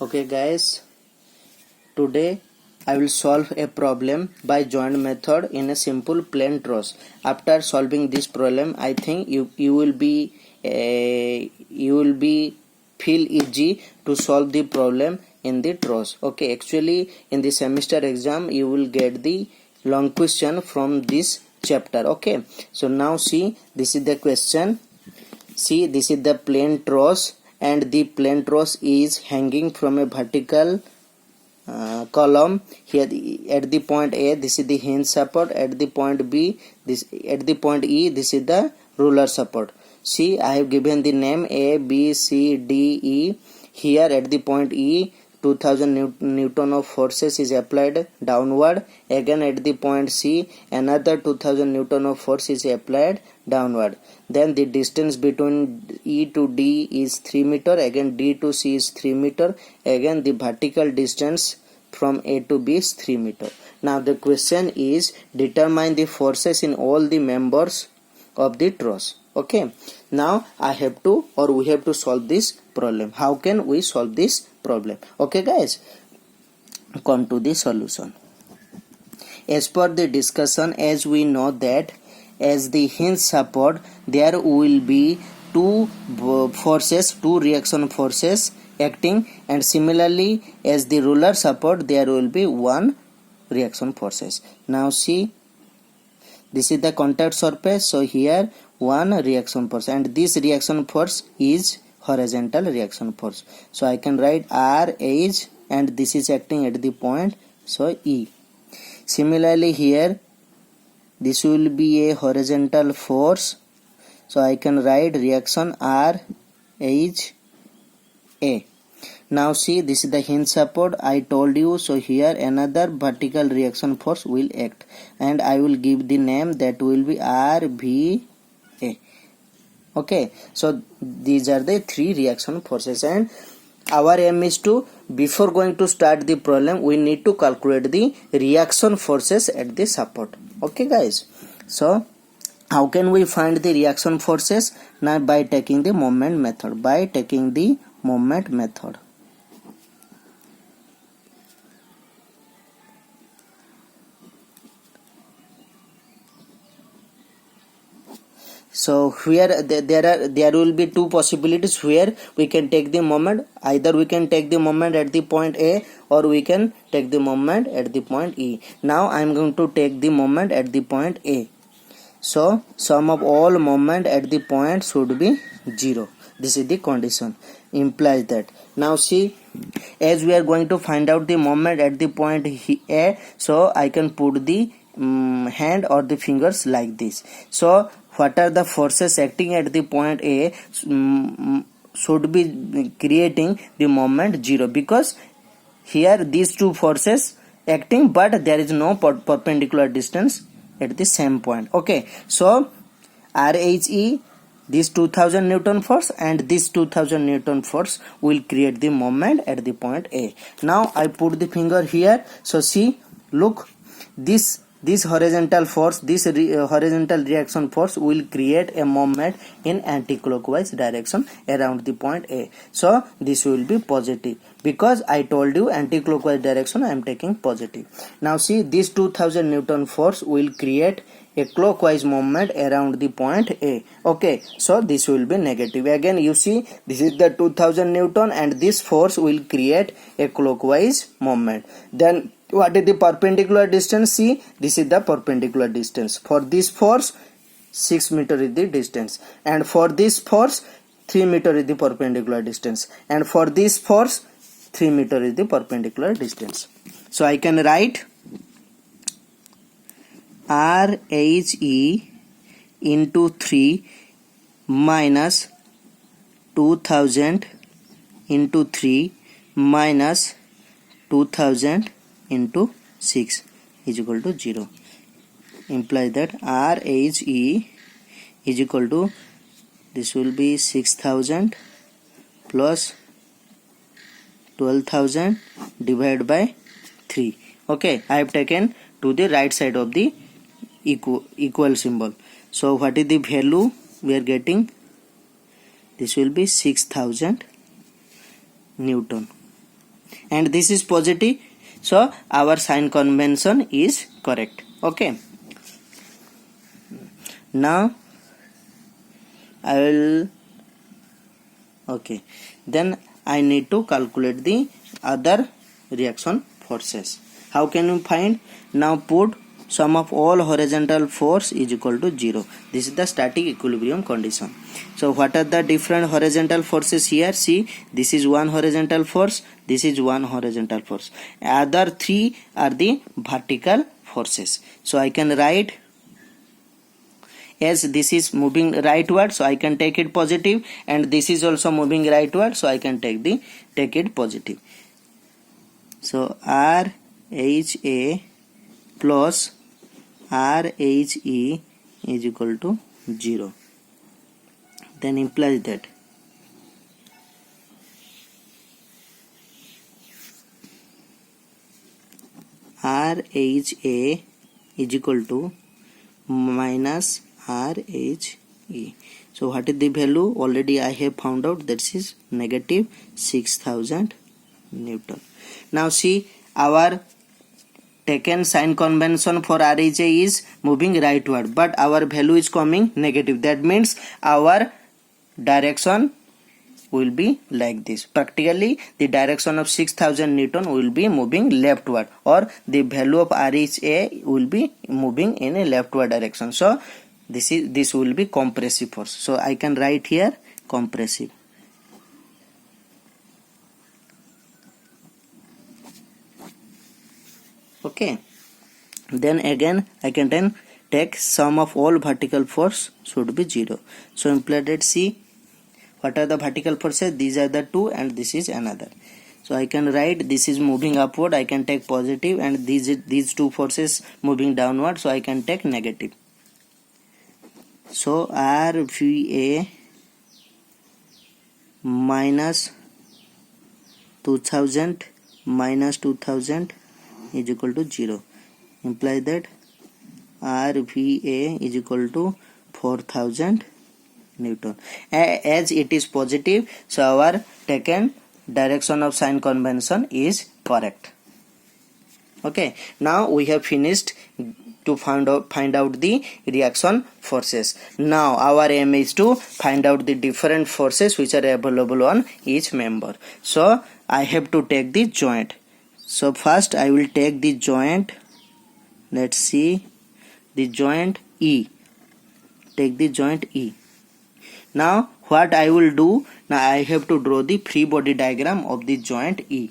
Okay guys, today I will solve a problem by joint method in a simple plain truss. After solving this problem, I think you will be feel easy to solve the problem in the truss. Okay, actually in the semester exam you will get the long question from this chapter. Okay, so now see, this is the question. See, this is the plain truss, and the plain truss is hanging from a vertical column. Here at the point A, this is the hinge support. At the point B, at the point E, this is the ruler support. See, I have given the name A, B, C, D, E. Here at the point E, 2000 Newton of forces is applied downward. Again at the point C, another 2000 Newton of force is applied downward. Then the distance between E to D is 3 meter. Again D to C is 3 meter. Again the vertical distance from A to B is 3 meter. Now the question is, determine the forces in all the members of the truss. Okay, now we have to solve this problem. How can we solve this problem? Okay guys, come to the solution. As per the discussion, as we know that as the hinge support there will be two reaction forces acting, and similarly as the ruler support there will be one reaction forces. Now see, this is the contact surface, so here one reaction force, and this reaction force is horizontal reaction force. So I can write RH, and this is acting at the point, so E. Similarly here this will be a horizontal force, so I can write reaction RH A. Now see, this is the hinge support I told you, so here another vertical reaction force will act, and I will give the name that will be RVA. Okay, so these are the three reaction forces, and our aim is to, before going to start the problem, we need to calculate the reaction forces at the support. Okay guys, so how can we find the reaction forces? Now by taking the moment method. So here there will be two possibilities where we can take the moment. Either we can take the moment at the point A, or we can take the moment at the point E. Now I am going to take the moment at the point A. So sum of all moment at the point should be 0. This is the condition, implies that. Now see, as we are going to find out the moment at the point A, so I can put the hand or the fingers like this. So what are the forces acting at the point A should be creating the moment 0, because here these two forces acting, but there is no perpendicular distance at the same point. Okay, so RHE, this 2000 Newton force and this 2000 Newton force will create the moment at the point A. Now I put the finger here, so see, look, this horizontal force, this horizontal reaction force will create a moment in anti-clockwise direction around the point A. So this will be positive, because I told you anti-clockwise direction I am taking positive. Now see, this 2000 Newton force will create a clockwise moment around the point A. Okay, so this will be negative. Again you see, this is the 2000 Newton, and this force will create a clockwise moment. Then what is the perpendicular distance? See, this is the perpendicular distance. For this force 6 meter is the distance, and for this force 3 meter is the perpendicular distance, and for this force 3 meter is the perpendicular distance. So I can write RHE into 3 minus 2000 into 3 minus 2000 into 6 is equal to 0. Implies that RHE is equal to, this will be 6000 plus 12,000 divided by 3. Okay, I have taken to the right side of the equal symbol. So what is the value we are getting? This will be 6000 Newton. and this is positive, so our sign convention is correct. Okay, now I will, okay, then I need to calculate the other reaction forces. How can you find? Now put sum of all horizontal force is equal to 0. This is the static equilibrium condition. So what are the different horizontal forces here? See, this is one horizontal force, this is one horizontal force. Other three are the vertical forces. So I can write, as this is moving rightward, so I can take it positive, and this is also moving rightward, so I can take it positive. So RHA plus RHE is equal to 0. Then implies that RHA is equal to minus RHE. So what is the value? Already I have found out, that is negative 6000 Newton. Now see, our taken sign convention for RHA is moving rightward, but our value is coming negative. That means our direction will be like this. Practically the direction of 6000 Newton will be moving leftward, or the value of RHA will be moving in a leftward direction. So this will be compressive force. So I can write here compressive. Okay, then again I can then take sum of all vertical force should be 0. So implied, see, what are the vertical forces? These are the two, and this is another. So I can write, this is moving upward, I can take positive, and these two forces moving downward, so I can take negative. So RVA minus 2000 minus 2000 is equal to 0. Imply that RVA is equal to 4000 Newton. As it is positive, so our taken direction of sign convention is correct. Okay, now we have finished to find out the reaction forces. Now our aim is to find out the different forces which are available on each member. So I have to take the joint. So first I will take the joint. Let's see, the joint E. Take the joint E. Now what I will do, now I have to draw the free body diagram of the joint E.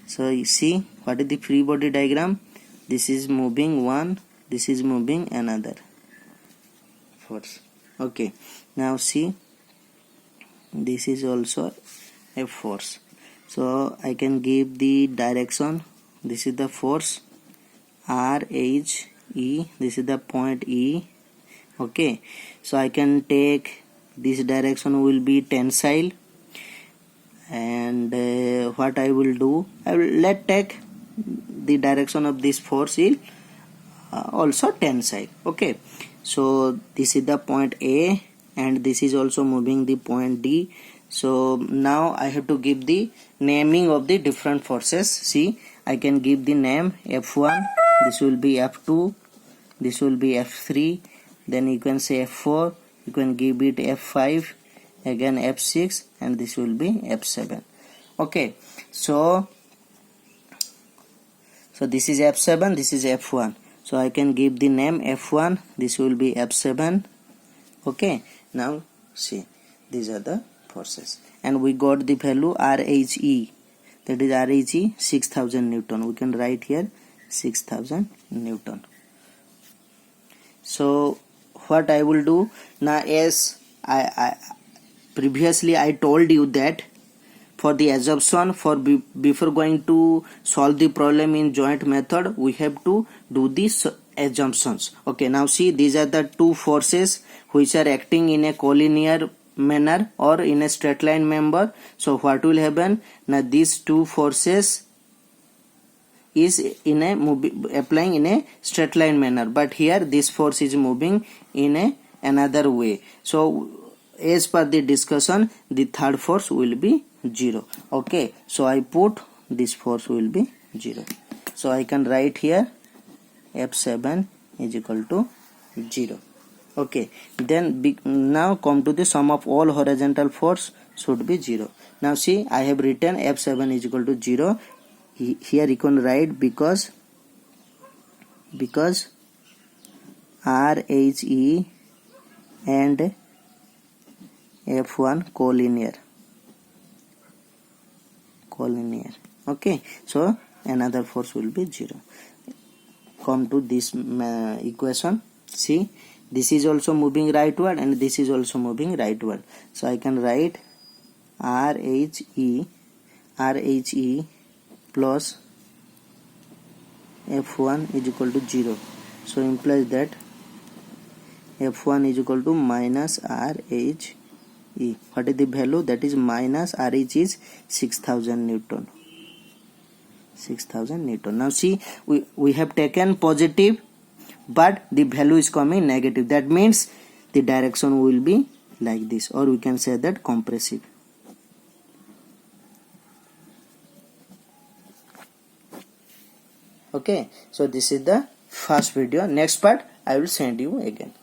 So you see, what is the free body diagram? This is moving one, this is moving another force. Okay, now see, this is also a force. So I can give the direction. This is the force RHE, this is the point E. Okay, so I can take this direction will be tensile, and what I will do, I will take the direction of this force is also tensile. Okay, so this is the point A, and this is also moving the point D. So now I have to give the naming of the different forces. See, I can give the name F1, this will be F2, this will be F3, then you can say F4, you can give it F5, again F6, and this will be F7. Okay, so this is F7, this is F1. So I can give the name F1, this will be F7. Okay, now see, these are the forces, and we got the value RHE, that is RHE 6000 Newton. We can write here 6000 Newton. So what I will do now, as I previously I told you that for the assumption, before going to solve the problem in joint method, we have to do these assumptions. Okay, now see, these are the two forces which are acting in a collinear manner or in a straight line member. So what will happen? Now these two forces is in a applying in a straight line manner, but here this force is moving in another way. So as per the discussion, the third force will be 0. Okay, so I put this force will be 0. So I can write here F7 is equal to 0. Okay, then now come to the sum of all horizontal force should be 0. Now see, I have written F7 is equal to 0. Here you can write because RHE and F1 collinear. Okay, so another force will be 0. Come to this equation. See, this is also moving rightward and this is also moving rightward. So I can write RHE plus F1 is equal to 0. So implies that F1 is equal to minus RHE. What is the value? That is minus RH is 6000 Newton. 6000 Newton. Now see, we have taken positive, but the value is coming negative. That means the direction will be like this, or we can say that compressive. Okay, so this is the first video. Next part I will send you again.